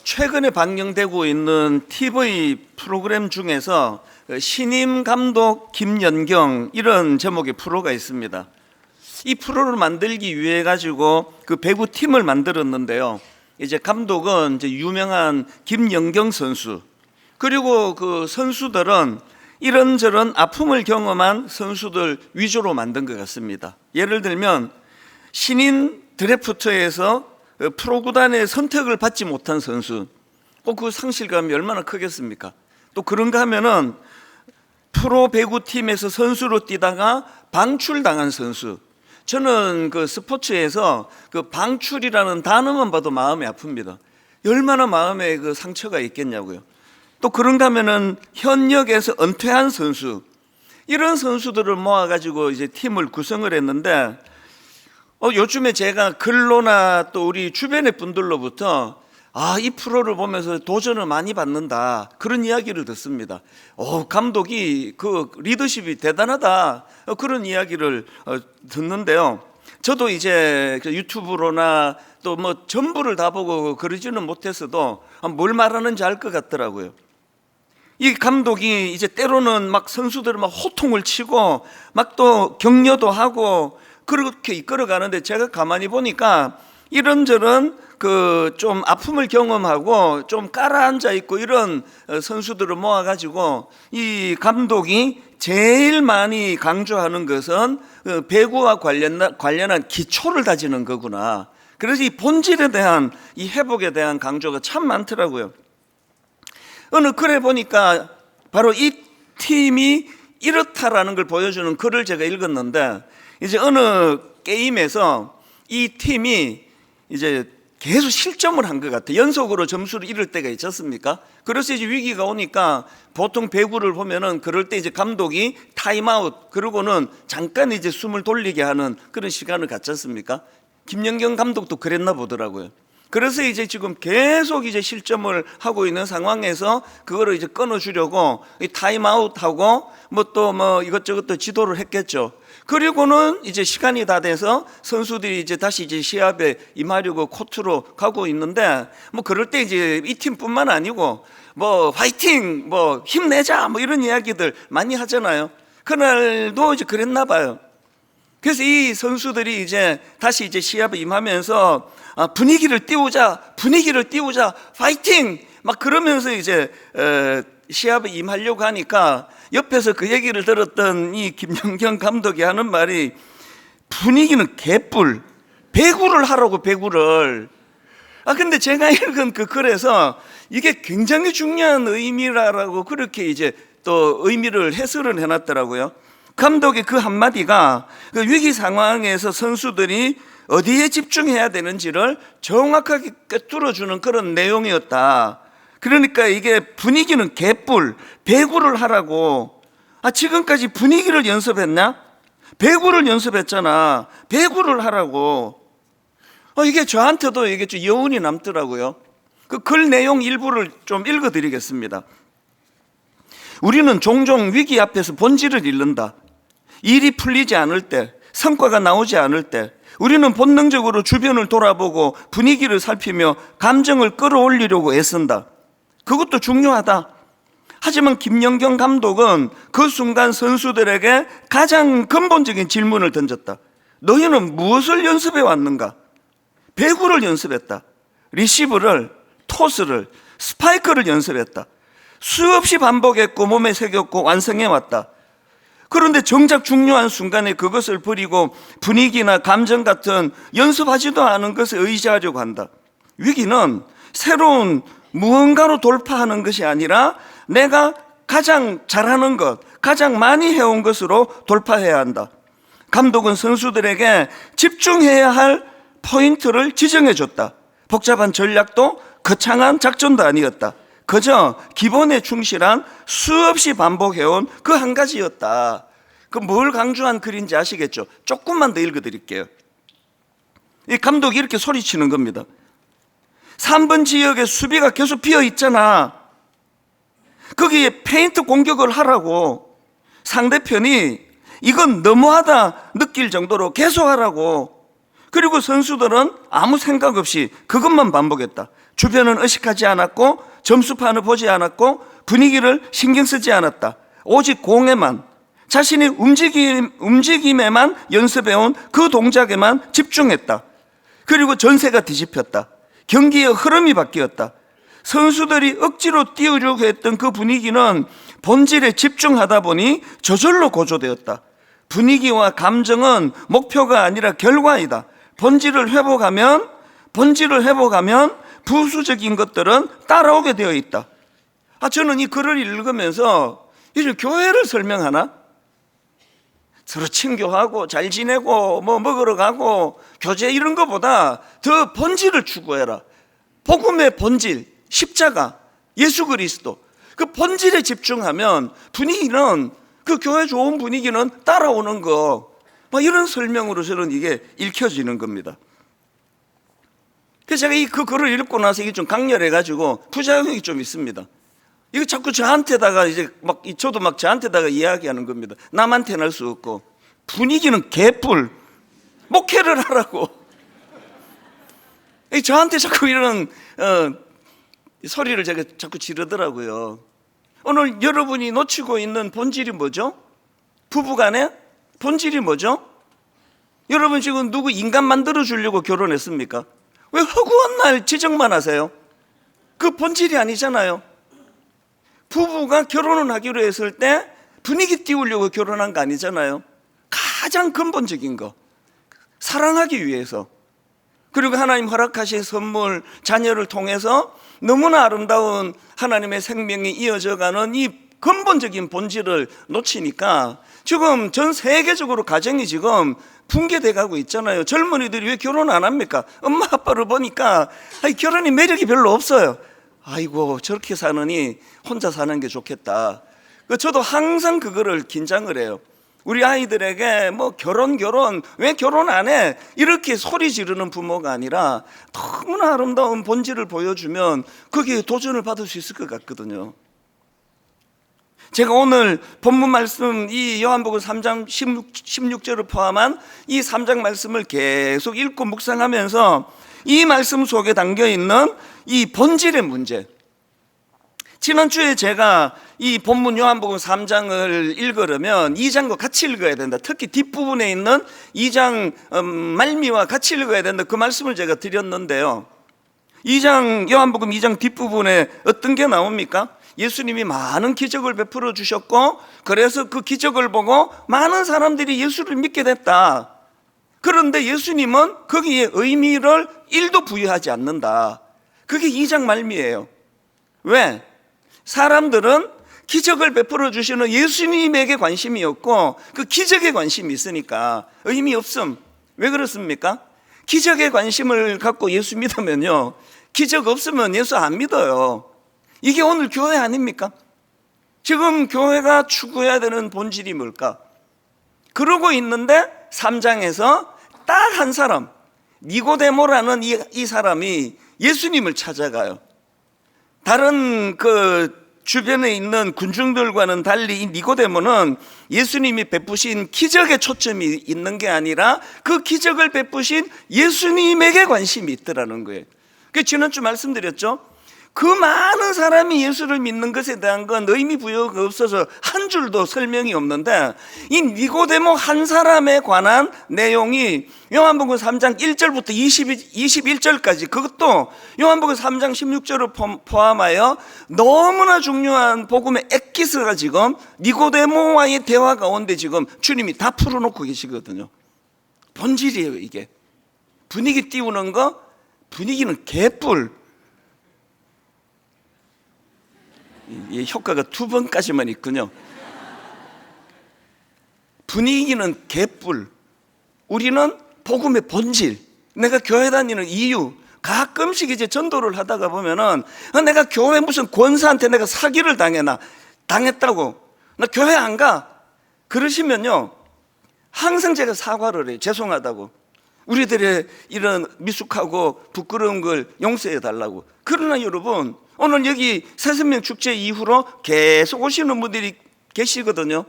최근에 방영되고 있는 TV 프로그램 중에서 신임 감독 김연경 이런 제목의 프로가 있습니다. 이 프로를 만들기 위해 가지고 그 배구 팀을 만들었는데요. 이제 감독은 이제 유명한 김연경 선수, 그리고 그 선수들은 이런저런 아픔을 경험한 선수들 위주로 만든 것 같습니다. 예를 들면 신인 드래프트에서 프로구단의 선택을 받지 못한 선수, 그 상실감이 얼마나 크겠습니까? 또 그런가 하면은 프로 배구팀에서 선수로 뛰다가 방출당한 선수. 저는 그 스포츠에서 그 방출이라는 단어만 봐도 마음이 아픕니다. 얼마나 마음에 그 상처가 있겠냐고요. 또 그런가 하면은 현역에서 은퇴한 선수, 이런 선수들을 모아가지고 이제 팀을 구성을 했는데, 요즘에 제가 글로나 또 우리 주변의 분들로부터 이 프로를 보면서 도전을 많이 받는다, 그런 이야기를 듣습니다. 감독이 그 리더십이 대단하다, 그런 이야기를 듣는데요. 저도 이제 유튜브로나 또 뭐 전부를 다 보고 그러지는 못했어도 뭘 말하는지 알 것 같더라고요. 이 감독이 이제 때로는 막 선수들을 막 호통을 치고 막 또 격려도 하고 그렇게 이끌어 가는데, 제가 가만히 보니까 이런저런 그 좀 아픔을 경험하고 좀 깔아앉아 있고 이런 선수들을 모아가지고 이 감독이 제일 많이 강조하는 것은 배구와 관련한 기초를 다지는 거구나. 그래서 이 본질에 대한, 이 회복에 대한 강조가 참 많더라고요. 어느 글에 보니까 바로 이 팀이 이렇다라는 걸 보여주는 글을 제가 읽었는데, 이제 어느 게임에서 이 팀이 이제 계속 실점을 한 것 같아요. 연속으로 점수를 잃을 때가 있지 않습니까? 그래서 이제 위기가 오니까 보통 배구를 보면은 그럴 때 이제 감독이 타임아웃, 그러고는 잠깐 이제 숨을 돌리게 하는 그런 시간을 갖지 않습니까? 김연경 감독도 그랬나 보더라고요. 그래서 이제 지금 계속 이제 실점을 하고 있는 상황에서 그거를 이제 끊어주려고 타임아웃하고 뭐 또 뭐 이것저것 또 지도를 했겠죠. 그리고는 이제 시간이 다 돼서 선수들이 이제 다시 이제 시합에 임하려고 코트로 가고 있는데, 뭐 그럴 때 이제 이 팀뿐만 아니고 뭐 화이팅, 뭐 힘내자, 뭐 이런 이야기들 많이 하잖아요. 그날도 이제 그랬나 봐요. 그래서 이 선수들이 이제 다시 이제 시합에 임하면서 분위기를 띄우자, 화이팅! 막 그러면서 이제 시합에 임하려고 하니까 옆에서 그 얘기를 들었던 이 김연경 감독이 하는 말이, 분위기는 개뿔, 배구를 하라고, 배구를. 근데 제가 읽은 그 글에서 이게 굉장히 중요한 의미라고 그렇게 이제 또 의미를 해설을 해놨더라고요. 감독의 그 한마디가 그 위기 상황에서 선수들이 어디에 집중해야 되는지를 정확하게 꿰뚫어주는 그런 내용이었다. 그러니까 이게 분위기는 개뿔, 배구를 하라고. 지금까지 분위기를 연습했나? 배구를 연습했잖아. 배구를 하라고. 이게 저한테도 이게 좀 여운이 남더라고요. 그 글 내용 일부를 좀 읽어드리겠습니다. 우리는 종종 위기 앞에서 본질을 잃는다. 일이 풀리지 않을 때, 성과가 나오지 않을 때 우리는 본능적으로 주변을 돌아보고 분위기를 살피며 감정을 끌어올리려고 애쓴다. 그것도 중요하다. 하지만 김연경 감독은 그 순간 선수들에게 가장 근본적인 질문을 던졌다. 너희는 무엇을 연습해 왔는가? 배구를 연습했다. 리시브를, 토스를, 스파이크를 연습했다. 수없이 반복했고 몸에 새겼고 완성해 왔다. 그런데 정작 중요한 순간에 그것을 버리고 분위기나 감정 같은 연습하지도 않은 것에 의지하려고 한다. 위기는 새로운 무언가로 돌파하는 것이 아니라 내가 가장 잘하는 것, 가장 많이 해온 것으로 돌파해야 한다. 감독은 선수들에게 집중해야 할 포인트를 지정해 줬다. 복잡한 전략도 거창한 작전도 아니었다. 그저 기본에 충실한 수없이 반복해온 그 한 가지였다. 그 뭘 강조한 글인지 아시겠죠? 조금만 더 읽어드릴게요. 이 감독이 이렇게 소리치는 겁니다. 3번 지역에 수비가 계속 비어 있잖아. 거기에 페인트 공격을 하라고. 상대편이 이건 너무하다 느낄 정도로 계속 하라고. 그리고 선수들은 아무 생각 없이 그것만 반복했다. 주변은 의식하지 않았고 점수판을 보지 않았고 분위기를 신경 쓰지 않았다. 오직 공에만, 자신이 움직임에만 연습해온 그 동작에만 집중했다. 그리고 전세가 뒤집혔다. 경기의 흐름이 바뀌었다. 선수들이 억지로 띄우려고 했던 그 분위기는 본질에 집중하다 보니 저절로 고조되었다. 분위기와 감정은 목표가 아니라 결과이다. 본질을 회복하면 부수적인 것들은 따라오게 되어 있다. 저는 이 글을 읽으면서 이제 교회를 설명하나? 서로 친교하고 잘 지내고 뭐 먹으러 가고 교제 이런 것보다 더 본질을 추구해라. 복음의 본질, 십자가, 예수 그리스도, 그 본질에 집중하면 분위기는, 그 교회 좋은 분위기는 따라오는 거, 뭐 이런 설명으로 저는 이게 읽혀지는 겁니다. 그래서 제가 그 글을 읽고 나서 이게 좀 강렬해가지고 부작용이 좀 있습니다. 이거 자꾸 저한테다가 이제 저도 저한테다가 이야기하는 겁니다. 남한테는 할 수 없고, 분위기는 개뿔, 목회를 하라고. 저한테 자꾸 이런 소리를 제가 자꾸 지르더라고요. 오늘 여러분이 놓치고 있는 본질이 뭐죠? 부부간에 본질이 뭐죠? 여러분 지금 누구 인간 만들어 주려고 결혼했습니까? 왜 허구한 날 지적만 하세요? 그 본질이 아니잖아요. 부부가 결혼을 하기로 했을 때 분위기 띄우려고 결혼한 거 아니잖아요. 가장 근본적인 거, 사랑하기 위해서, 그리고 하나님 허락하신 선물, 자녀를 통해서 너무나 아름다운 하나님의 생명이 이어져가는 이 근본적인 본질을 놓치니까 지금 전 세계적으로 가정이 지금 붕괴돼 가고 있잖아요. 젊은이들이 왜 결혼 안 합니까? 엄마 아빠를 보니까 결혼이 매력이 별로 없어요. 아이고, 저렇게 사느니 혼자 사는 게 좋겠다. 저도 항상 그거를 긴장을 해요. 우리 아이들에게 뭐 결혼 왜 결혼 안 해? 이렇게 소리 지르는 부모가 아니라 너무나 아름다운 본질을 보여주면 거기에 도전을 받을 수 있을 것 같거든요. 제가 오늘 본문 말씀, 이 요한복음 3장 16절을 포함한 이 3장 말씀을 계속 읽고 묵상하면서 이 말씀 속에 담겨있는 이 본질의 문제, 지난주에 제가 이 본문 요한복음 3장을 읽으려면 2장과 같이 읽어야 된다. 특히 뒷부분에 있는 2장 말미와 같이 읽어야 된다. 그 말씀을 제가 드렸는데요. 요한복음 2장 뒷부분에 어떤 게 나옵니까? 예수님이 많은 기적을 베풀어 주셨고, 그래서 그 기적을 보고 많은 사람들이 예수를 믿게 됐다. 그런데 예수님은 거기에 의미를 1도 부여하지 않는다. 그게 2장 말미예요. 왜? 사람들은 기적을 베풀어 주시는 예수님에게 관심이 없고 그 기적에 관심이 있으니까 의미 없음. 왜 그렇습니까? 기적에 관심을 갖고 예수 믿으면요, 기적 없으면 예수 안 믿어요. 이게 오늘 교회 아닙니까? 지금 교회가 추구해야 되는 본질이 뭘까? 그러고 있는데 3장에서 딱 한 사람, 니고데모라는 이 사람이 예수님을 찾아가요. 다른 주변에 있는 군중들과는 달리 이 니고데모는 예수님이 베푸신 기적에 초점이 있는 게 아니라 그 기적을 베푸신 예수님에게 관심이 있더라는 거예요. 지난주 말씀드렸죠. 그 많은 사람이 예수를 믿는 것에 대한 건 의미 부여가 없어서 한 줄도 설명이 없는데, 이 니고데모 한 사람에 관한 내용이 요한복음 3장 1절부터 21절까지, 그것도 요한복음 3장 16절을 포함하여 너무나 중요한 복음의 엑기스가 지금 니고데모와의 대화 가운데 지금 주님이 다 풀어놓고 계시거든요. 본질이에요. 이게 분위기 띄우는 거, 분위기는 개뿔. 이 효과가 2번까지만 있군요. 분위기는 개뿔. 우리는 복음의 본질, 내가 교회 다니는 이유, 가끔씩 이제 전도를 하다가 보면은 내가 교회 무슨 권사한테 내가 사기를 당했다고 나 교회 안 가, 그러시면요, 항상 제가 사과를 해요. 죄송하다고, 우리들의 이런 미숙하고 부끄러운 걸 용서해 달라고. 그러나 여러분, 오늘 여기 새생명 축제 이후로 계속 오시는 분들이 계시거든요.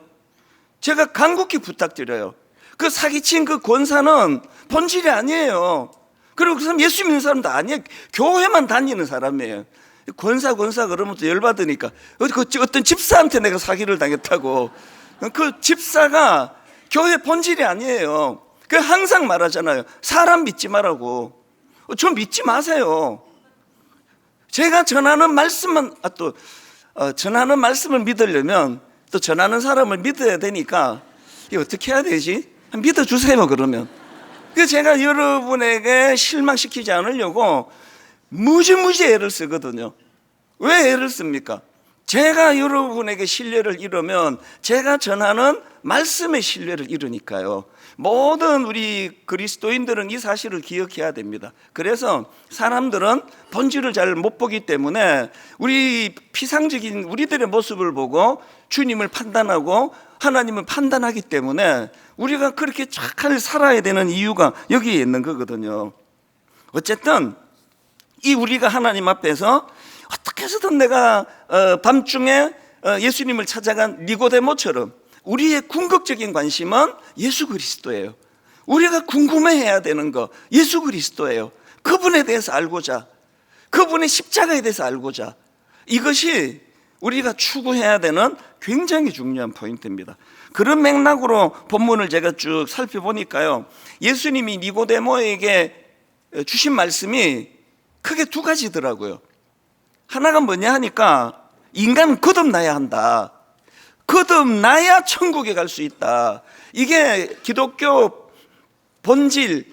제가 간곡히 부탁드려요. 그 사기친 그 권사는 본질이 아니에요. 그리고 그 사람 예수 믿는 사람도 아니에요. 교회만 다니는 사람이에요. 권사 그러면 또 열받으니까 어떤 집사한테 내가 사기를 당했다고. 그 집사가 교회 본질이 아니에요. 그 항상 말하잖아요. 사람 믿지 말라고. 저 믿지 마세요. 제가 전하는 말씀만 전하는 말씀을 믿으려면 또 전하는 사람을 믿어야 되니까 이거 어떻게 해야 되지? 믿어주세요. 그러면 제가 여러분에게 실망시키지 않으려고 무지무지 애를 쓰거든요. 왜 애를 씁니까? 제가 여러분에게 신뢰를 잃으면 제가 전하는 말씀의 신뢰를 잃으니까요. 모든 우리 그리스도인들은 이 사실을 기억해야 됩니다. 그래서 사람들은 본질을 잘 못 보기 때문에 우리 피상적인 우리들의 모습을 보고 주님을 판단하고 하나님을 판단하기 때문에 우리가 그렇게 착하게 살아야 되는 이유가 여기에 있는 거거든요. 어쨌든 이 우리가 하나님 앞에서 어떻게 해서든 내가 밤중에 예수님을 찾아간 니고데모처럼 우리의 궁극적인 관심은 예수 그리스도예요. 우리가 궁금해해야 되는 거 예수 그리스도예요. 그분에 대해서 알고자, 그분의 십자가에 대해서 알고자, 이것이 우리가 추구해야 되는 굉장히 중요한 포인트입니다. 그런 맥락으로 본문을 제가 쭉 살펴보니까요, 예수님이 니고데모에게 주신 말씀이 크게 두 가지더라고요. 하나가 뭐냐 하니까 인간은 거듭나야 한다. 거듭나야 천국에 갈 수 있다. 이게 기독교 본질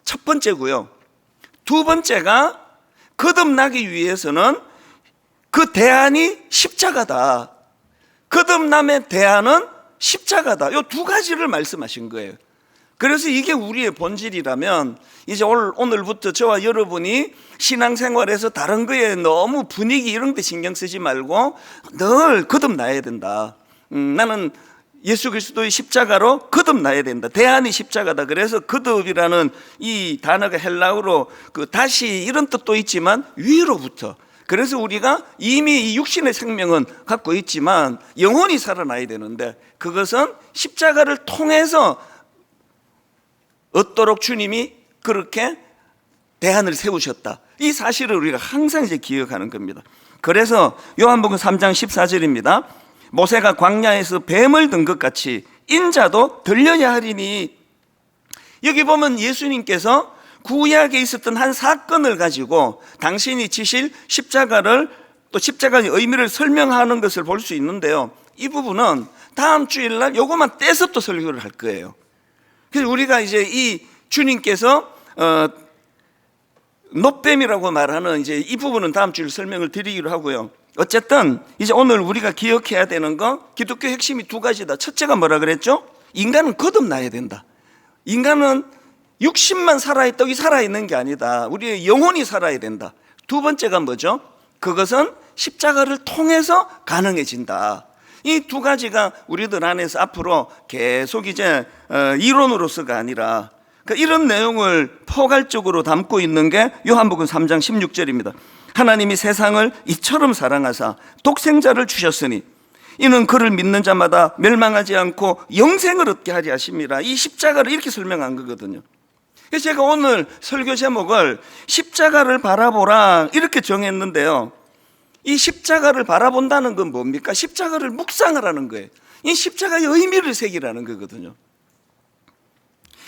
첫 번째고요. 두 번째가 거듭나기 위해서는 그 대안이 십자가다. 거듭남의 대안은 십자가다. 이 두 가지를 말씀하신 거예요. 그래서 이게 우리의 본질이라면 이제 오늘부터 저와 여러분이 신앙생활에서 다른 거에 너무 분위기 이런 데 신경 쓰지 말고 늘 거듭나야 된다. 나는 예수 그리스도의 십자가로 거듭나야 된다. 대안이 십자가다. 그래서 거듭이라는 이 단어가 헬라어로 다시 이런 뜻도 있지만 위로부터. 그래서 우리가 이미 이 육신의 생명은 갖고 있지만 영혼이 살아나야 되는데 그것은 십자가를 통해서 얻도록 주님이 그렇게 대안을 세우셨다. 이 사실을 우리가 항상 이제 기억하는 겁니다. 그래서 요한복음 3장 14절입니다. 모세가 광야에서 뱀을 든 것 같이 인자도 들려야 하리니. 여기 보면 예수님께서 구약에 있었던 한 사건을 가지고 당신이 지실 십자가를 또 십자가의 의미를 설명하는 것을 볼 수 있는데요. 이 부분은 다음 주일날 요것만 떼서 또 설교를 할 거예요. 그래서 우리가 이제 이 주님께서 놋뱀이라고 말하는 이제 이 부분은 다음 주일 설명을 드리기로 하고요. 어쨌든 이제 오늘 우리가 기억해야 되는 거 기독교 핵심이 두 가지다. 첫째가 뭐라 그랬죠? 인간은 거듭나야 된다. 인간은 육신만 살아있다고 살아있는 게 아니다. 우리의 영혼이 살아야 된다. 두 번째가 뭐죠? 그것은 십자가를 통해서 가능해진다. 이 두 가지가 우리들 안에서 앞으로 계속 이제 이론으로서가 아니라 이런 내용을 포괄적으로 담고 있는 게 요한복음 3장 16절입니다. 하나님이 세상을 이처럼 사랑하사 독생자를 주셨으니 이는 그를 믿는 자마다 멸망하지 않고 영생을 얻게 하리 하심이라. 이 십자가를 이렇게 설명한 거거든요. 그래서 제가 오늘 설교 제목을 십자가를 바라보라 이렇게 정했는데요. 이 십자가를 바라본다는 건 뭡니까? 십자가를 묵상하라는 거예요. 이 십자가의 의미를 새기라는 거거든요.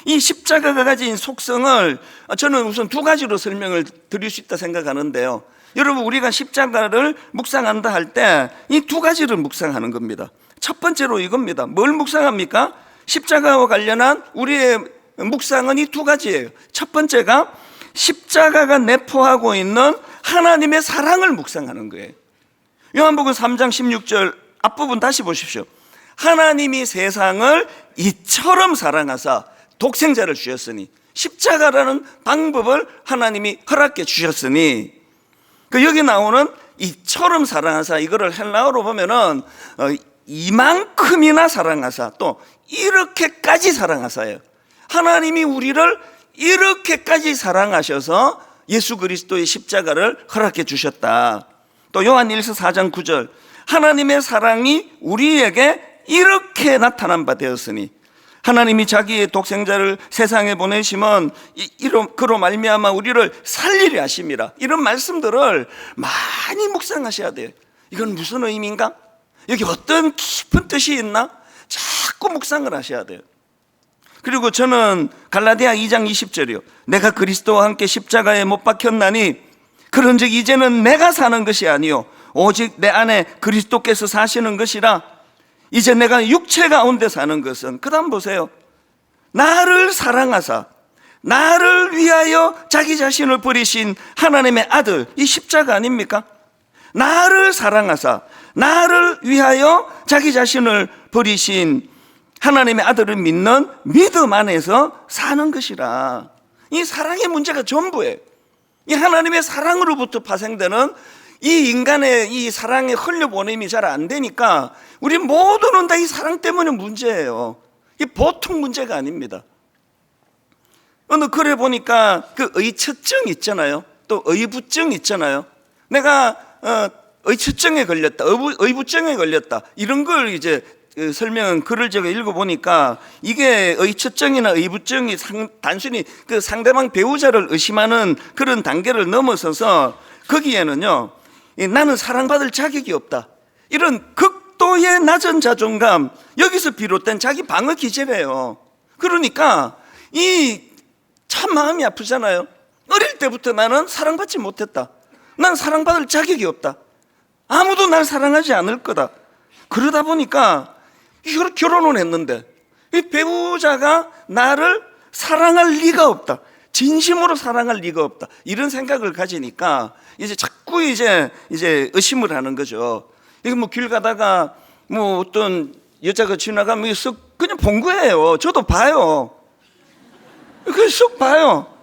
이 십자가가 가진 속성을 저는 우선 두 가지로 설명을 드릴 수 있다 생각하는데요. 여러분, 우리가 십자가를 묵상한다 할 때 이 두 가지를 묵상하는 겁니다. 첫 번째로 이겁니다. 뭘 묵상합니까? 십자가와 관련한 우리의 묵상은 이 두 가지예요. 첫 번째가 십자가가 내포하고 있는 하나님의 사랑을 묵상하는 거예요. 요한복음 3장 16절 앞부분 다시 보십시오. 하나님이 세상을 이처럼 사랑하사 독생자를 주셨으니, 십자가라는 방법을 하나님이 허락해 주셨으니, 여기 나오는 이처럼 사랑하사, 이거를 헬라어로 보면은 이만큼이나 사랑하사, 또 이렇게까지 사랑하사예요. 하나님이 우리를 이렇게까지 사랑하셔서 예수 그리스도의 십자가를 허락해 주셨다. 또 요한일서 4장 9절 하나님의 사랑이 우리에게 이렇게 나타난 바 되었으니 하나님이 자기의 독생자를 세상에 보내시면 그로 말미암아 우리를 살리려 하심이라. 이런 말씀들을 많이 묵상하셔야 돼요. 이건 무슨 의미인가? 여기 어떤 깊은 뜻이 있나? 자꾸 묵상을 하셔야 돼요. 그리고 저는 갈라디아 2장 20절이요. 내가 그리스도와 함께 십자가에 못 박혔나니 그런즉 이제는 내가 사는 것이 아니요 오직 내 안에 그리스도께서 사시는 것이라. 이제 내가 육체 가운데 사는 것은, 그 다음 보세요. 나를 사랑하사 나를 위하여 자기 자신을 버리신 하나님의 아들, 이 십자가 아닙니까? 나를 사랑하사 나를 위하여 자기 자신을 버리신 하나님의 아들을 믿는 믿음 안에서 사는 것이라. 이 사랑의 문제가 전부예요. 이 하나님의 사랑으로부터 파생되는 이 인간의 이 사랑의 흘려보냄이 잘 안 되니까 우리 모두는 다 이 사랑 때문에 문제예요. 이게 보통 문제가 아닙니다. 어느 글에 보니까 그 의처증 있잖아요. 또 의부증 있잖아요. 내가 의처증에 걸렸다, 의부증에 걸렸다, 이런 걸 이제 설명한 글을 제가 읽어보니까 이게 의처증이나 의부증이 단순히 그 상대방 배우자를 의심하는 그런 단계를 넘어서서 거기에는요, 나는 사랑받을 자격이 없다, 이런 극도의 낮은 자존감, 여기서 비롯된 자기 방어 기제래요. 그러니까 이 참 마음이 아프잖아요. 어릴 때부터 나는 사랑받지 못했다, 난 사랑받을 자격이 없다, 아무도 날 사랑하지 않을 거다. 그러다 보니까 결혼을 했는데 이 배우자가 나를 사랑할 리가 없다, 진심으로 사랑할 리가 없다, 이런 생각을 가지니까 이제 자꾸 이제 의심을 하는 거죠. 이거 뭐 길 가다가 뭐 어떤 여자가 지나가면 쓱 그냥 본 거예요. 저도 봐요. 그냥 쓱 봐요.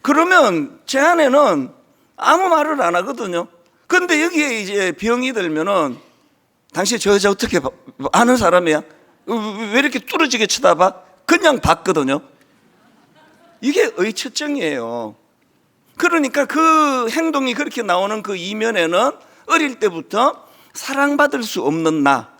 그러면 제 아내는 아무 말을 안 하거든요. 근데 여기에 이제 병이 들면은 당신 저 여자 어떻게 아는 사람이야? 왜 이렇게 뚫어지게 쳐다봐? 그냥 봤거든요. 이게 의처증이에요. 그러니까 그 행동이 그렇게 나오는 그 이면에는 어릴 때부터 사랑받을 수 없는 나,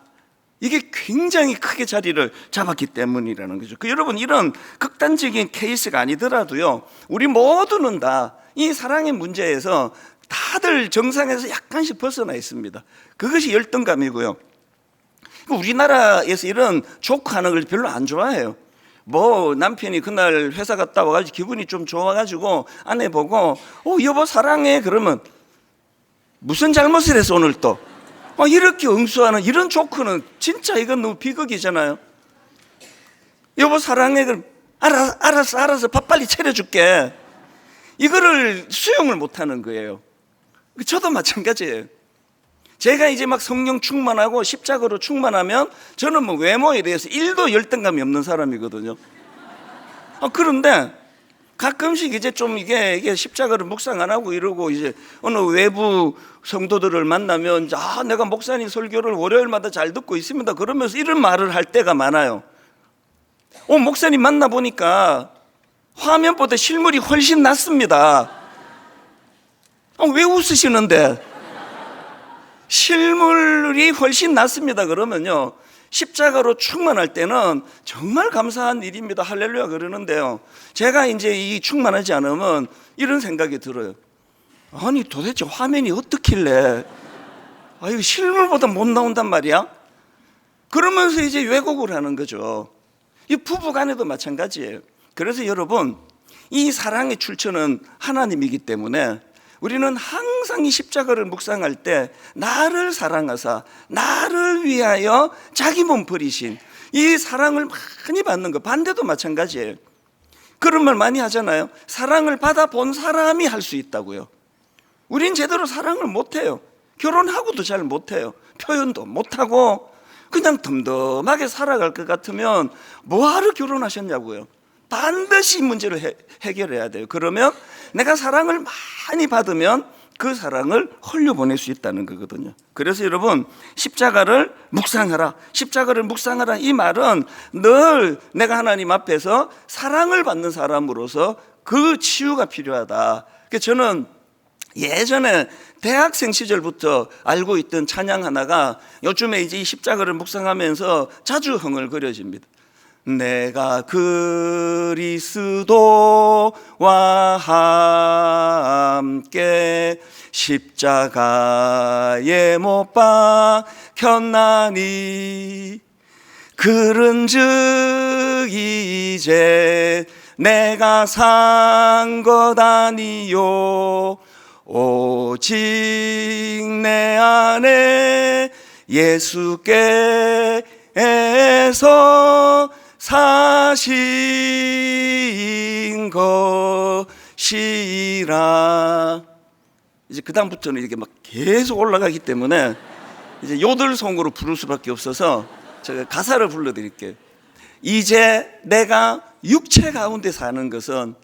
이게 굉장히 크게 자리를 잡았기 때문이라는 거죠. 여러분, 이런 극단적인 케이스가 아니더라도요, 우리 모두는 다 이 사랑의 문제에서 다들 정상에서 약간씩 벗어나 있습니다. 그것이 열등감이고요. 우리나라에서 이런 조크하는 걸 별로 안 좋아해요. 뭐 남편이 그날 회사 갔다 와가지고 기분이 좀 좋아가지고 아내 보고 여보 사랑해 그러면 무슨 잘못을 했어 오늘 또 이렇게 응수하는 이런 조크는 진짜 이건 너무 비극이잖아요. 여보 사랑해 그럼 알았어 밥 빨리 차려줄게, 이거를 수용을 못하는 거예요. 저도 마찬가지예요. 제가 이제 막 성령 충만하고 십자가로 충만하면 저는 뭐 외모에 대해서 1도 열등감이 없는 사람이거든요. 그런데 가끔씩 이제 좀 이게 십자가를 묵상 안 하고 이러고 이제 어느 외부 성도들을 만나면 내가 목사님 설교를 월요일마다 잘 듣고 있습니다 그러면서 이런 말을 할 때가 많아요. 목사님 만나보니까 화면보다 실물이 훨씬 낫습니다. 왜 웃으시는데? 실물이 훨씬 낫습니다 그러면요, 십자가로 충만할 때는 정말 감사한 일입니다. 할렐루야 그러는데요, 제가 이제 이 충만하지 않으면 이런 생각이 들어요. 아니 도대체 화면이 어떻길래 이거 실물보다 못 나온단 말이야? 그러면서 이제 왜곡을 하는 거죠. 이 부부간에도 마찬가지예요. 그래서 여러분, 이 사랑의 출처는 하나님이기 때문에 우리는 항상 이 십자가를 묵상할 때 나를 사랑하사 나를 위하여 자기 몸 버리신 이 사랑을 많이 받는 거. 반대도 마찬가지예요. 그런 말 많이 하잖아요. 사랑을 받아본 사람이 할 수 있다고요. 우린 제대로 사랑을 못해요. 결혼하고도 잘 못해요. 표현도 못하고 그냥 덤덤하게 살아갈 것 같으면 뭐하러 결혼하셨냐고요. 반드시 이 문제를 해결해야 돼요. 그러면 내가 사랑을 많이 받으면 그 사랑을 흘려보낼 수 있다는 거거든요. 그래서 여러분, 십자가를 묵상하라, 십자가를 묵상하라, 이 말은 늘 내가 하나님 앞에서 사랑을 받는 사람으로서 그 치유가 필요하다. 저는 예전에 대학생 시절부터 알고 있던 찬양 하나가 요즘에 이제 이 십자가를 묵상하면서 자주 흥얼거려집니다. 내가 그리스도와 함께 십자가에 못 박혔나니 그런즉 이제 내가 산 것 아니요 오직 내 안에 예수께서 사신 것이라. 이제 그 다음부터는 이렇게 막 계속 올라가기 때문에 이제 요들송으로 부를 수밖에 없어서 제가 가사를 불러드릴게요. 이제 내가 육체 가운데 사는 것은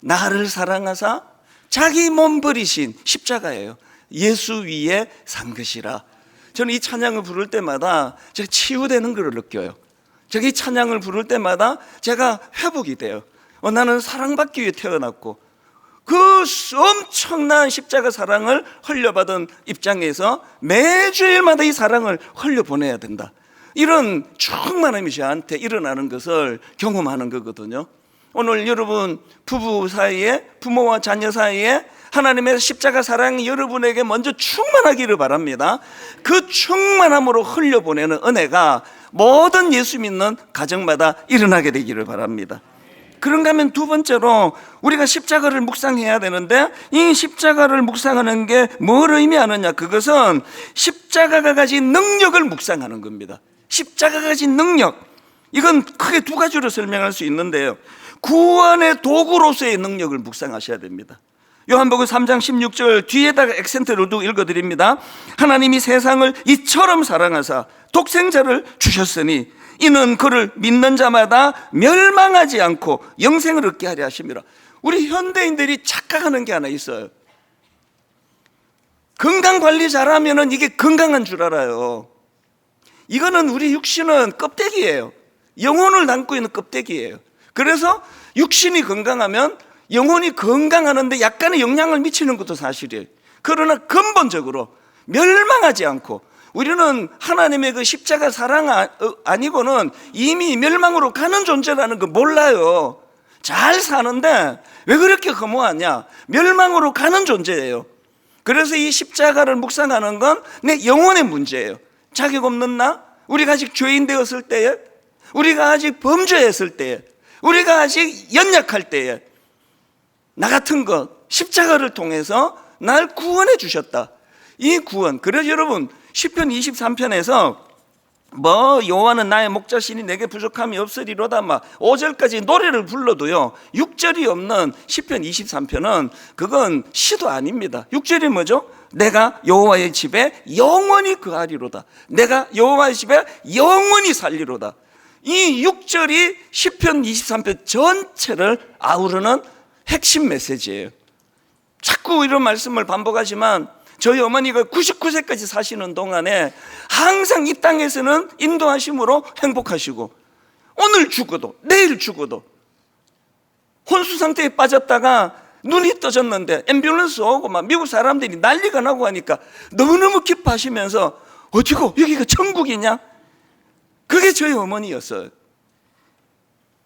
나를 사랑하사 자기 몸 버리신 십자가예요. 예수 위에 산 것이라. 저는 이 찬양을 부를 때마다 제가 치유되는 걸 느껴요. 제가 이 찬양을 부를 때마다 제가 회복이 돼요. 나는 사랑받기 위해 태어났고 그 엄청난 십자가 사랑을 흘려받은 입장에서 매주일마다 이 사랑을 흘려보내야 된다. 이런 충만함이 저한테 일어나는 것을 경험하는 거거든요. 오늘 여러분 부부 사이에, 부모와 자녀 사이에 하나님의 십자가 사랑이 여러분에게 먼저 충만하기를 바랍니다. 그 충만함으로 흘려보내는 은혜가 모든 예수 믿는 가정마다 일어나게 되기를 바랍니다. 그런가 하면 두 번째로 우리가 십자가를 묵상해야 되는데, 이 십자가를 묵상하는 게 뭘 의미하느냐, 그것은 십자가가 가진 능력을 묵상하는 겁니다. 십자가가 가진 능력, 이건 크게 두 가지로 설명할 수 있는데요, 구원의 도구로서의 능력을 묵상하셔야 됩니다. 요한복음 3장 16절 뒤에다가 액센트를 두고 읽어드립니다. 하나님이 세상을 이처럼 사랑하사 독생자를 주셨으니 이는 그를 믿는 자마다 멸망하지 않고 영생을 얻게 하려 하심이라. 우리 현대인들이 착각하는 게 하나 있어요. 건강관리 잘하면 이게 건강한 줄 알아요. 이거는 우리 육신은 껍데기예요. 영혼을 담고 있는 껍데기예요. 그래서 육신이 건강하면 영혼이 건강하는데 약간의 영향을 미치는 것도 사실이에요. 그러나 근본적으로 멸망하지 않고, 우리는 하나님의 그 십자가 사랑 아니고는 이미 멸망으로 가는 존재라는 거 몰라요. 잘 사는데 왜 그렇게 허무하냐? 멸망으로 가는 존재예요. 그래서 이 십자가를 묵상하는 건 내 영혼의 문제예요. 자격 없는 나, 우리가 아직 죄인 되었을 때에, 우리가 아직 범죄했을 때에, 우리가 아직 연약할 때에 나 같은 것 십자가를 통해서 날 구원해 주셨다. 이 구원, 그래서 여러분 시편 23편에서 여호와는 나의 목자시니 내게 부족함이 없으리로다 막 5절까지 노래를 불러도요 6절이 없는 시편 23편은 그건 시도 아닙니다. 6절이 뭐죠? 내가 여호와의 집에 영원히 거하리로다. 내가 여호와의 집에 영원히 살리로다. 이 6절이 시편 23편 전체를 아우르는 핵심 메시지예요. 자꾸 이런 말씀을 반복하지만 저희 어머니가 99세까지 사시는 동안에 항상 이 땅에서는 인도하심으로 행복하시고, 오늘 죽어도 내일 죽어도 혼수 상태에 빠졌다가 눈이 떠졌는데 앰뷸런스 오고 막 미국 사람들이 난리가 나고 하니까 너무너무 기뻐하시면서 어디고 여기가 천국이냐? 그게 저희 어머니였어요.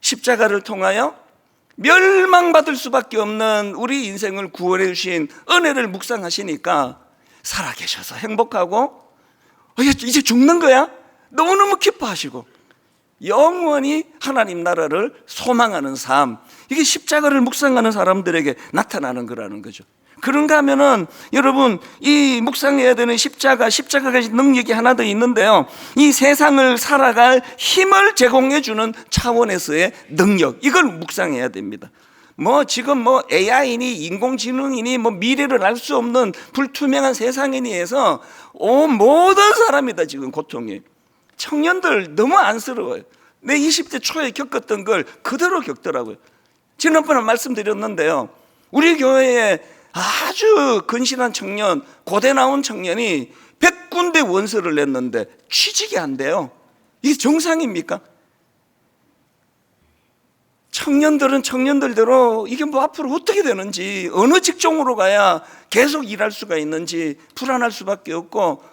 십자가를 통하여 멸망받을 수밖에 없는 우리 인생을 구원해 주신 은혜를 묵상하시니까 살아계셔서 행복하고, 이제 죽는 거야? 너무너무 기뻐하시고 영원히 하나님 나라를 소망하는 삶, 이게 십자가를 묵상하는 사람들에게 나타나는 거라는 거죠. 그런가 하면은 여러분, 이 묵상해야 되는 십자가가 가진 능력이 하나 더 있는데요, 이 세상을 살아갈 힘을 제공해 주는 차원에서의 능력, 이걸 묵상해야 됩니다. 지금 AI니 인공지능이니 미래를 알 수 없는 불투명한 세상이니 해서 모든 사람이 다 지금 고통이. 청년들 너무 안쓰러워요. 내 20대 초에 겪었던 걸 그대로 겪더라고요. 지난번에 말씀드렸는데요, 우리 교회에 아주 근실한 청년, 고대 나온 청년이 100군데 원서를 냈는데 취직이 안 돼요. 이게 정상입니까? 청년들은 청년들대로 이게 앞으로 어떻게 되는지, 어느 직종으로 가야 계속 일할 수가 있는지 불안할 수밖에 없고,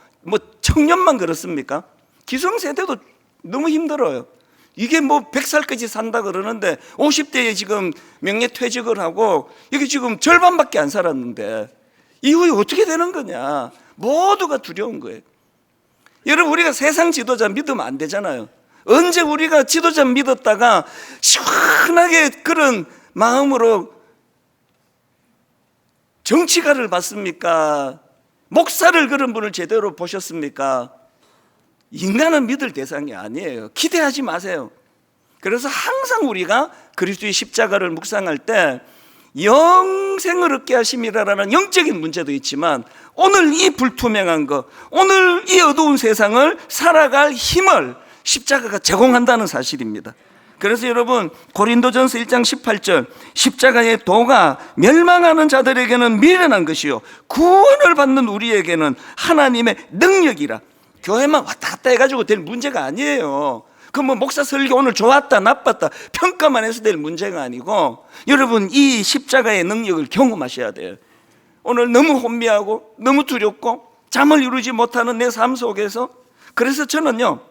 청년만 그렇습니까? 기성세대도 너무 힘들어요. 이게 뭐 100살까지 산다 그러는데 50대에 지금 명예퇴직을 하고 이게 지금 절반밖에 안 살았는데 이후에 어떻게 되는 거냐. 모두가 두려운 거예요. 여러분, 우리가 세상 지도자 믿으면 안 되잖아요. 언제 우리가 지도자 믿었다가 시원하게 그런 마음으로 정치가를 봤습니까? 목사를 그런 분을 제대로 보셨습니까? 인간은 믿을 대상이 아니에요. 기대하지 마세요. 그래서 항상 우리가 그리스도의 십자가를 묵상할 때 영생을 얻게 하심이라는 영적인 문제도 있지만 오늘 이 불투명한 것, 오늘 이 어두운 세상을 살아갈 힘을 십자가가 제공한다는 사실입니다. 그래서 여러분, 고린도전서 1장 18절, 십자가의 도가 멸망하는 자들에게는 미련한 것이요 구원을 받는 우리에게는 하나님의 능력이라. 교회만 왔다 갔다 해가지고 될 문제가 아니에요. 그 뭐 목사 설교 오늘 좋았다 나빴다 평가만 해서 될 문제가 아니고, 여러분 이 십자가의 능력을 경험하셔야 돼요. 오늘 너무 혼미하고 너무 두렵고 잠을 이루지 못하는 내 삶 속에서, 그래서 저는요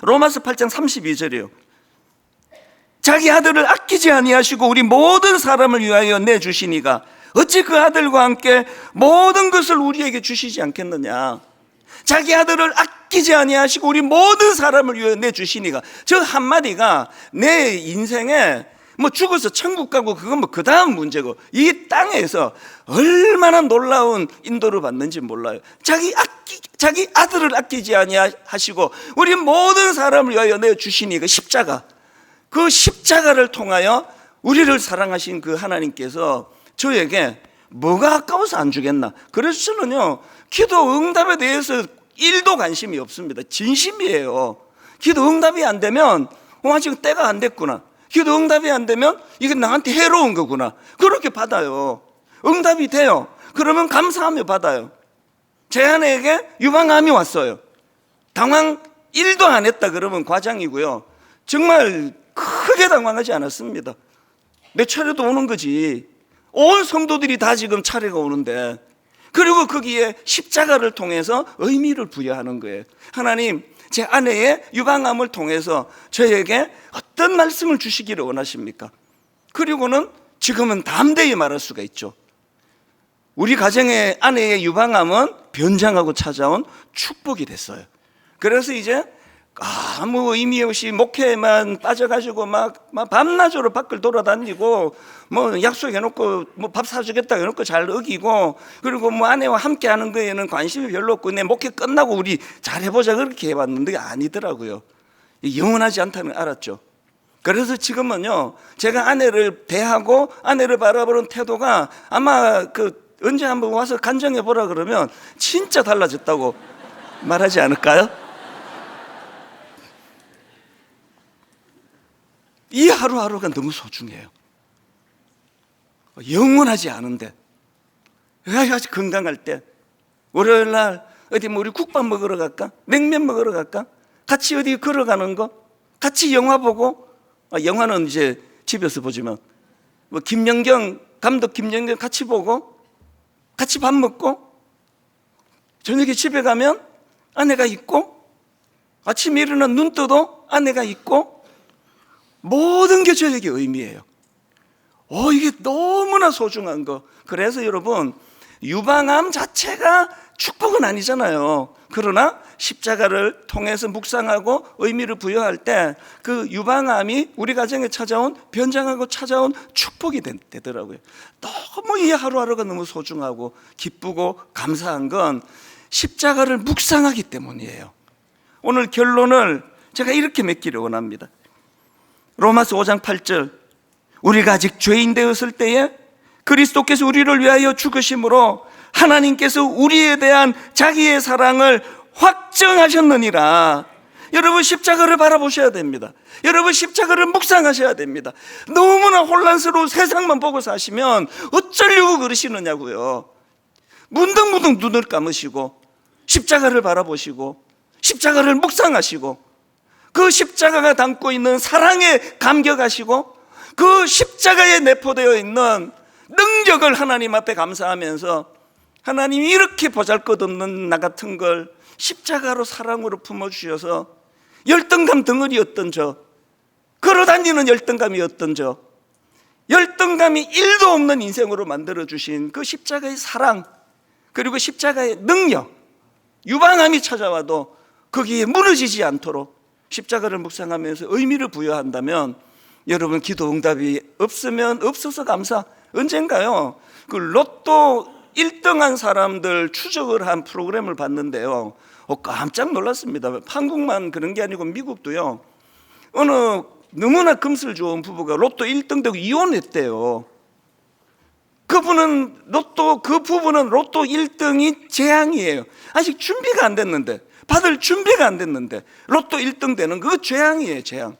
로마서 8장 32절이에요. 자기 아들을 아끼지 아니하시고 우리 모든 사람을 위하여 내주시니가 어찌 그 아들과 함께 모든 것을 우리에게 주시지 않겠느냐. 자기 아들을 아끼지 아니하시고 우리 모든 사람을 위하여 내주시니가, 저 한마디가 내 인생에 뭐 죽어서 천국 가고 그건 뭐 그 다음 문제고, 이 땅에서 얼마나 놀라운 인도를 받는지 몰라요. 자기 아들을 아끼지 아니하시고 우리 모든 사람을 위하여 내주시니가, 십자가, 그 십자가를 통하여 우리를 사랑하신 그 하나님께서 저에게 뭐가 아까워서 안 주겠나. 그래서 저는요 기도 응답에 대해서 1도 관심이 없습니다. 진심이에요. 기도 응답이 안 되면 아직 때가 안 됐구나, 기도 응답이 안 되면 이게 나한테 해로운 거구나, 그렇게 받아요. 응답이 돼요. 그러면 감사하며 받아요. 제 아내에게 유방암이 왔어요. 당황 1도 안 했다 그러면 과장이고요. 정말 크게 당황하지 않았습니다. 내 차례도 오는 거지. 온 성도들이 다 지금 차례가 오는데, 그리고 거기에 십자가를 통해서 의미를 부여하는 거예요. 하나님, 제 아내의 유방암을 통해서 저에게 어떤 말씀을 주시기를 원하십니까? 그리고는 지금은 담대히 말할 수가 있죠. 우리 가정의 아내의 유방암은 변장하고 찾아온 축복이 됐어요. 그래서 이제 아무 의미 없이 목회에만 빠져가지고 막 밤낮으로 밖을 돌아다니고, 뭐 약속해놓고 뭐 밥 사주겠다 해놓고 잘 어기고, 그리고 뭐 아내와 함께 하는 거에는 관심이 별로 없고, 내 목회 끝나고 우리 잘해보자 그렇게 해봤는데 아니더라고요. 영원하지 않다는 걸 알았죠. 그래서 지금은요 제가 아내를 대하고 아내를 바라보는 태도가 아마 언제 한번 와서 간증해보라 그러면 진짜 달라졌다고 말하지 않을까요? 이 하루하루가 너무 소중해요. 영원하지 않은데, 아직 건강할 때 월요일 날 어디 뭐 우리 국밥 먹으러 갈까? 냉면 먹으러 갈까? 같이 어디 걸어가는 거? 같이 영화 보고, 영화는 이제 집에서 보지만 뭐 김연경 감독 김연경 같이 보고 같이 밥 먹고, 저녁에 집에 가면 아내가 있고, 아침에 일어나 눈 떠도 아내가 있고, 모든 게 저에게 의미예요. 이게 너무나 소중한 거. 그래서 여러분, 유방암 자체가 축복은 아니잖아요. 그러나 십자가를 통해서 묵상하고 의미를 부여할 때 그 유방암이 우리 가정에 찾아온, 변장하고 찾아온 축복이 되더라고요. 너무 이 하루하루가 너무 소중하고 기쁘고 감사한 건 십자가를 묵상하기 때문이에요. 오늘 결론을 제가 이렇게 맺기를 원합니다. 로마서 5장 8절, 우리가 아직 죄인 되었을 때에 그리스도께서 우리를 위하여 죽으심으로 하나님께서 우리에 대한 자기의 사랑을 확정하셨느니라. 여러분, 십자가를 바라보셔야 됩니다. 여러분, 십자가를 묵상하셔야 됩니다. 너무나 혼란스러운 세상만 보고 사시면 어쩌려고 그러시느냐고요. 문득문득 눈을 감으시고 십자가를 바라보시고 십자가를 묵상하시고 그 십자가가 담고 있는 사랑에 감격하시고 그 십자가에 내포되어 있는 능력을 하나님 앞에 감사하면서, 하나님이 이렇게 보잘것없는 나 같은 걸 십자가로 사랑으로 품어주셔서 열등감 덩어리였던 저, 걸어다니는 열등감이 어떤저, 열등감이 1도 없는 인생으로 만들어주신 그 십자가의 사랑, 그리고 십자가의 능력, 유방암이 찾아와도 거기에 무너지지 않도록 십자가를 묵상하면서 의미를 부여한다면, 여러분 기도 응답이 없으면 없어서 감사. 언젠가요 그 로또 1등한 사람들 추적을 한 프로그램을 봤는데요, 깜짝 놀랐습니다. 한국만 그런 게 아니고 미국도요, 어느 너무나 금슬 좋은 부부가 로또 1등 되고 이혼했대요. 그 부부는 로또 1등이 재앙이에요. 아직 준비가 안 됐는데, 받을 준비가 안 됐는데 로또 1등 되는 거, 그거 재앙이에요. 재앙.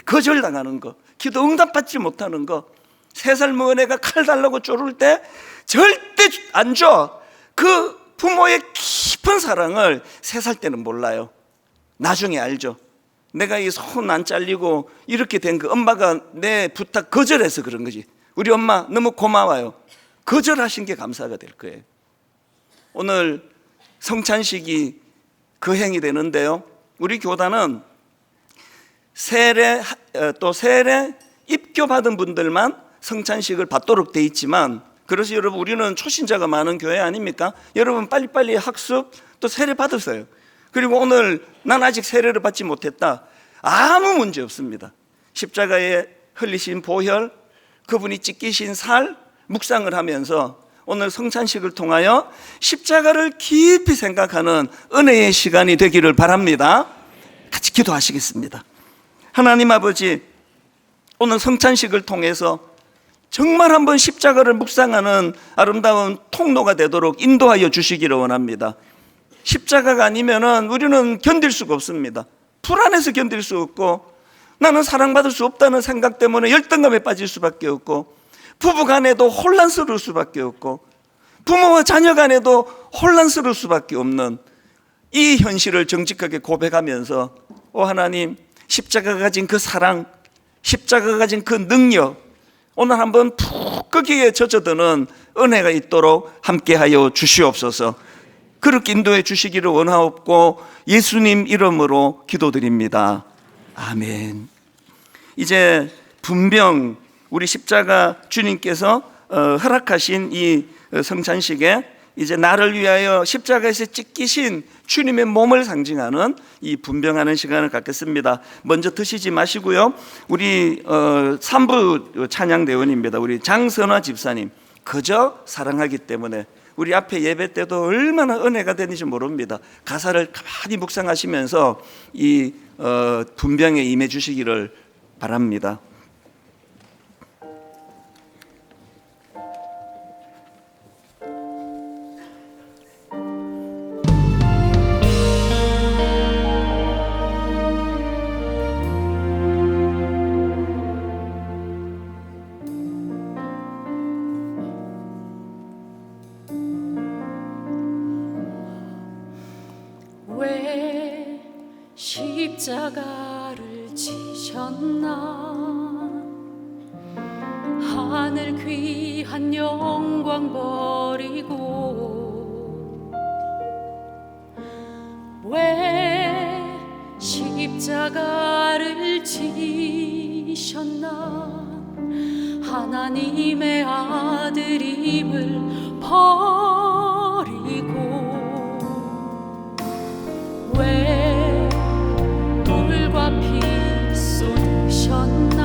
거절당하는 거, 기도 응답받지 못하는 거. 3살 먹은 애가 칼 달라고 쪼를 때 절대 안 줘. 그 부모의 깊은 사랑을 3살 때는 몰라요. 나중에 알죠. 내가 이 손 안 잘리고 이렇게 된 그 엄마가 내 부탁 거절해서 그런 거지. 우리 엄마 너무 고마워요. 거절하신 게 감사가 될 거예요. 오늘 성찬식이 그 행이 되는데요, 우리 교단은 세례 입교받은 분들만 성찬식을 받도록 돼 있지만, 그래서 여러분 우리는 초신자가 많은 교회 아닙니까? 여러분 빨리빨리 학습 또 세례 받으세요. 그리고 오늘 난 아직 세례를 받지 못했다, 아무 문제 없습니다. 십자가에 흘리신 보혈, 그분이 찢기신 살 묵상을 하면서 오늘 성찬식을 통하여 십자가를 깊이 생각하는 은혜의 시간이 되기를 바랍니다. 같이 기도하시겠습니다. 하나님 아버지, 오늘 성찬식을 통해서 정말 한번 십자가를 묵상하는 아름다운 통로가 되도록 인도하여 주시기를 원합니다. 십자가가 아니면은 우리는 견딜 수가 없습니다. 불안해서 견딜 수 없고, 나는 사랑받을 수 없다는 생각 때문에 열등감에 빠질 수밖에 없고, 부부 간에도 혼란스러울 수밖에 없고, 부모와 자녀 간에도 혼란스러울 수밖에 없는 이 현실을 정직하게 고백하면서, 오 하나님, 십자가가 가진 그 사랑, 십자가가 가진 그 능력, 오늘 한번 푹 거기에 젖어드는 은혜가 있도록 함께하여 주시옵소서. 그렇게 인도해 주시기를 원하옵고 예수님 이름으로 기도드립니다. 아멘. 이제 분명 우리 십자가 주님께서 허락하신 이 성찬식에 이제 나를 위하여 십자가에서 찢기신 주님의 몸을 상징하는 이 분병하는 시간을 갖겠습니다. 먼저 드시지 마시고요, 우리 3부 찬양대원입니다. 우리 장선화 집사님, 그저 사랑하기 때문에 우리 앞에 예배 때도 얼마나 은혜가 되는지 모릅니다. 가사를 가만히 묵상하시면서 이 분병에 임해 주시기를 바랍니다. 왜 십자가를 지셨나, 하늘 귀한 영광 버리고. 왜 십자가를 지셨나, 하나님의 아들임을 버리고. 왜 물과 피 쏟으셨나,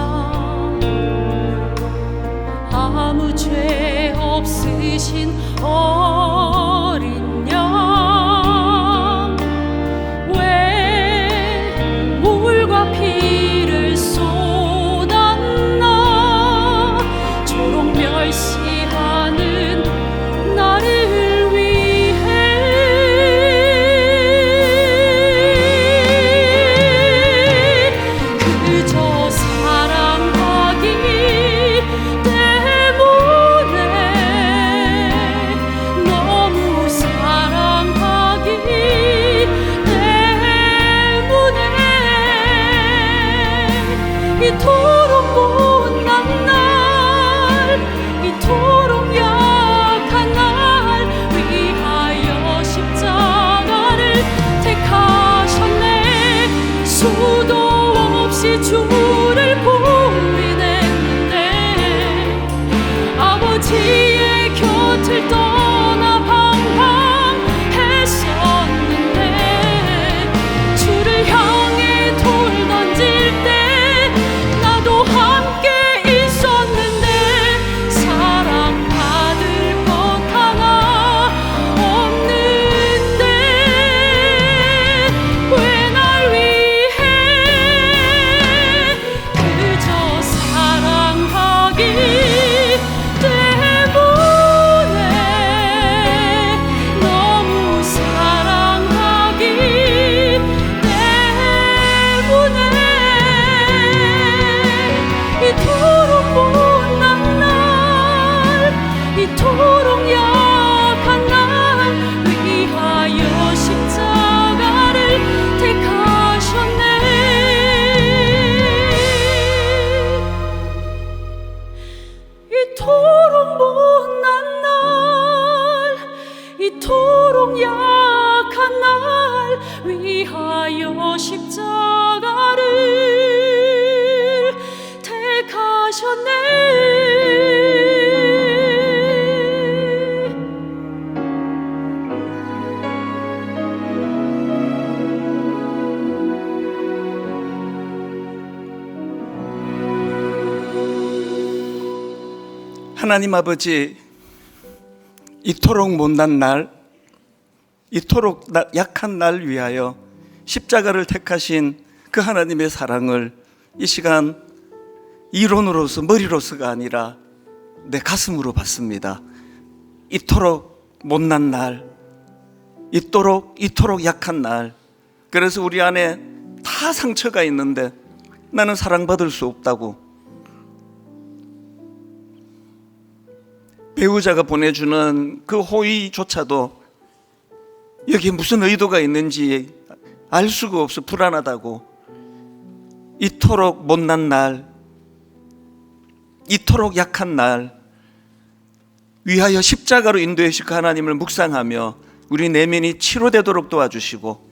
아무 죄 없으신 어린 양. 왜 물과 피를 쏟았나, 조롱 멸시하는 나를 위해. 그저 사랑하기 때문에 너무 이토록 약한 날 위하여 십자가를 택하셨네. 이토록 못난 날, 이토록 약한 날 위하여 십자가를 택하셨네. 하나님 아버지, 이토록 못난 날, 이토록 약한 날 위하여 십자가를 택하신 그 하나님의 사랑을 이 시간 이론으로서, 머리로서가 아니라 내 가슴으로 받습니다. 이토록 못난 날, 이토록 약한 날. 그래서 우리 안에 다 상처가 있는데 나는 사랑받을 수 없다고, 배우자가 보내주는 그 호의조차도 여기에 무슨 의도가 있는지 알 수가 없어 불안하다고, 이토록 못난 날, 이토록 약한 날 위하여 십자가로 인도해 주실 그 하나님을 묵상하며 우리 내면이 치료되도록 도와주시고,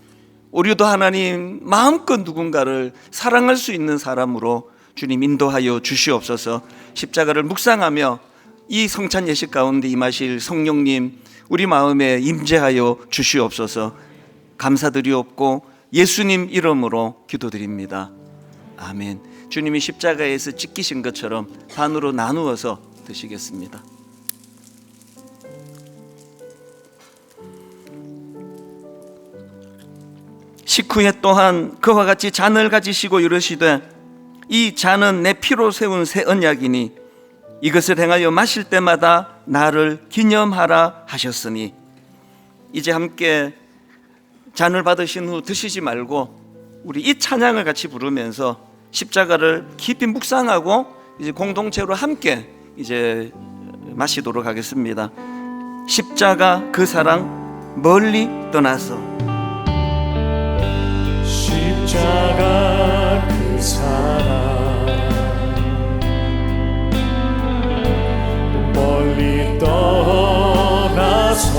우리도 하나님 마음껏 누군가를 사랑할 수 있는 사람으로 주님 인도하여 주시옵소서. 십자가를 묵상하며 이 성찬 예식 가운데 임하실 성령님 우리 마음에 임재하여 주시옵소서. 감사드리옵고 예수님 이름으로 기도드립니다. 아멘. 주님이 십자가에서 찢기신 것처럼 반으로 나누어서 드시겠습니다. 식후에 또한 그와 같이 잔을 가지시고 이르시되, 이 잔은 내 피로 세운 새 언약이니 이것을 행하여 마실 때마다 나를 기념하라 하셨으니. 이제 함께 잔을 받으신 후 드시지 말고 우리 이 찬양을 같이 부르면서 십자가를 깊이 묵상하고 이제 공동체로 함께 이제 마시도록 하겠습니다. 십자가 그 사랑 멀리 떠나서. 십자가 그 사랑 멀리 떠나서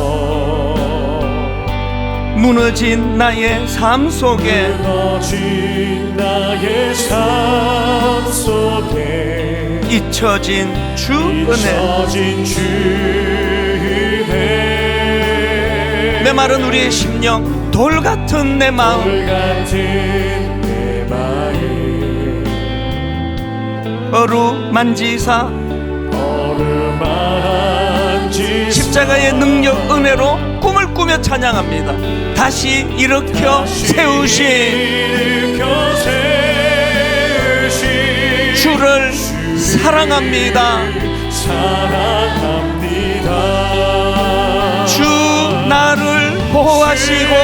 무너진 나의 삶 속에, 무너진 나의 삶 속에 잊혀진 주 은혜, 잊혀진 주 은혜, 메마른 우리의 심령, 돌 같은 내 마음, 돌 같은 내 마음 어루만지사 어루만지사 십자가의 능력 은혜로 꿈을 꾸며 찬양합니다. 다시 일으켜 세우신 주를 사랑합니다. 주 나를 보호하시고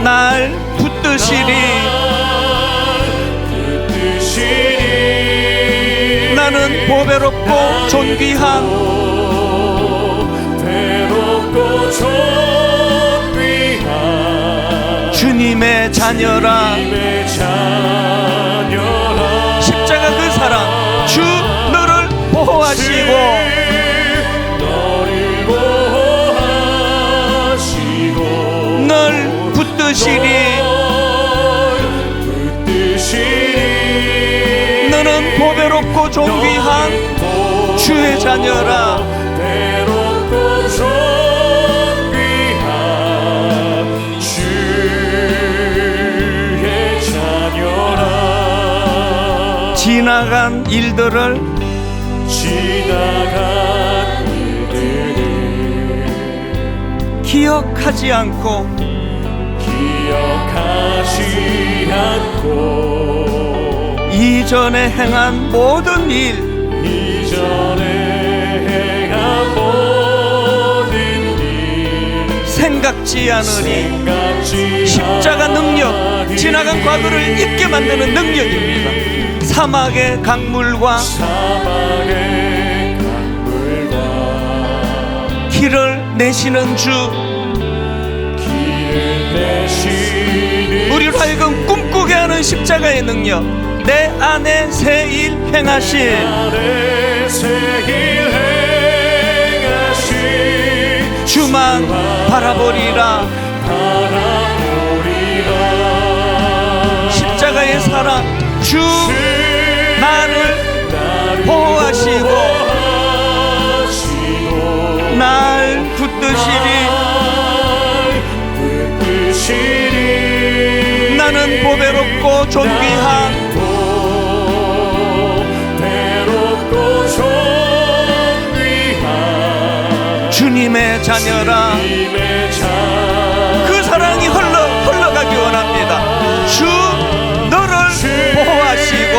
날 붙드시리. 나는 보배롭고 존귀한 주님의 자녀라. 십자가 그 사랑, 주 너를 보호하시고 널 붙드시리. 너는 보배롭고 존귀한 주의 자녀라. 지나간 일들을 기억하지 않고 이전에 행한 모든 일 생각지 않으니. 십자가 능력, 지나간 과거를 잊게 만드는 능력입니다. 사막의 강물과 길을 내시는 주, 우리로 하여금 꿈꾸게 하는 십자가의 능력, 내 안에 새 일 행하신 주만 바라보리라. 십자가의 사랑, 주 나를 보호하시고 날 붙드시리. 나는 보배롭고 존귀한 주님의 자녀라. 그 사랑이 흘러가기 원합니다. 주 너를 보호하시고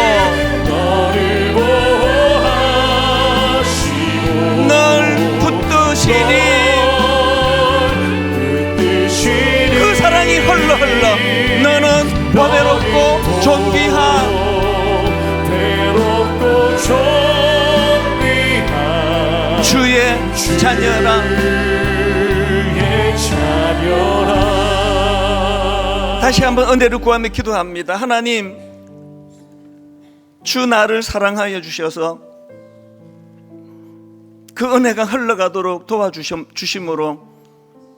널 붙드시니 그 사랑이 흘러 너는 보배롭고 존귀한 주의 자녀라. 다시 한번 은혜를 구하며 기도합니다. 하나님, 주 나를 사랑하여 주셔서 그 은혜가 흘러가도록 도와주심으로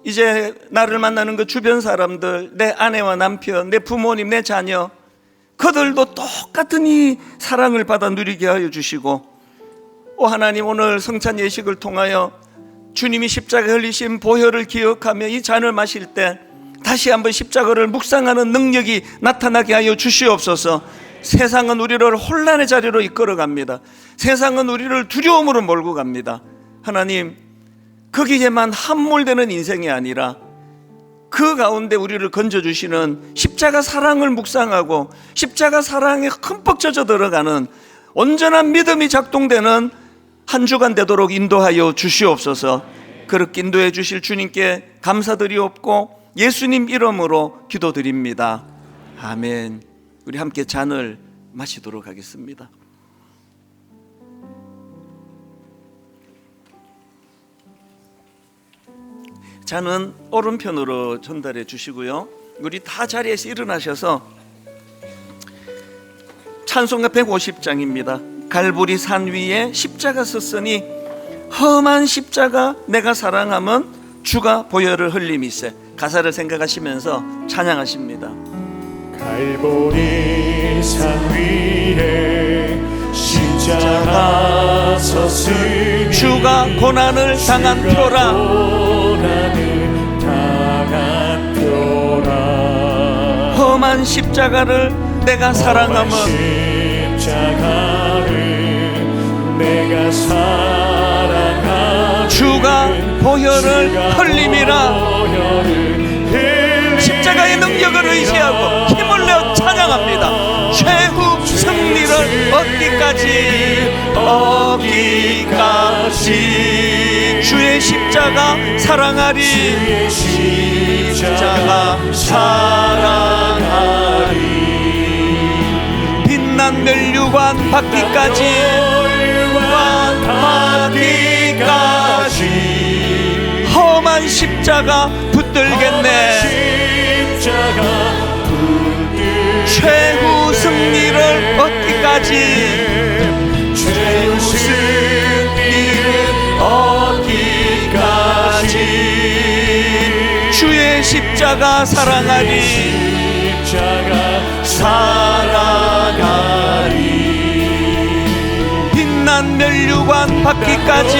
이제 나를 만나는 그 주변 사람들, 내 아내와 남편, 내 부모님, 내 자녀, 그들도 똑같은 이 사랑을 받아 누리게 하여 주시고, 하나님, 오늘 성찬 예식을 통하여 주님이 십자가 흘리신 보혈을 기억하며 이 잔을 마실 때 다시 한번 십자가를 묵상하는 능력이 나타나게 하여 주시옵소서. 세상은 우리를 혼란의 자리로 이끌어갑니다. 세상은 우리를 두려움으로 몰고 갑니다. 하나님, 거기에만 함몰되는 인생이 아니라 그 가운데 우리를 건져주시는 십자가 사랑을 묵상하고 십자가 사랑에 흠뻑 젖어 들어가는 온전한 믿음이 작동되는 한 주간 되도록 인도하여 주시옵소서. 그렇게 인도해 주실 주님께 감사드리옵고 예수님 이름으로 기도드립니다. 아멘. 우리 함께 잔을 마시도록 하겠습니다. 잔은 오른편으로 전달해 주시고요, 우리 다 자리에서 일어나셔서 찬송가 150장입니다. 갈보리 산 위에 십자가 섰으니 험한 십자가 내가 사랑하면 주가 보혈을 흘림이세. 가사를 생각하시면서 찬양하십니다. 갈보리 산 위에 십자가 섰으니 주가 고난을 당한 표라. 험한 십자가를 내가 사랑하면 주가 보혈을 흘림이라. 십자가의 능력을 의지하고 힘을 내어 찬양합니다. 최후 승리를 얻기까지 주의 십자가 사랑하리. 십자가 사랑하리. 빛난 멸류관 받기까지 험한 십자가 붙들겠네. 최후 승리를 얻기까지 주의 십자가 사랑하리. 빛난 멸류관 받기까지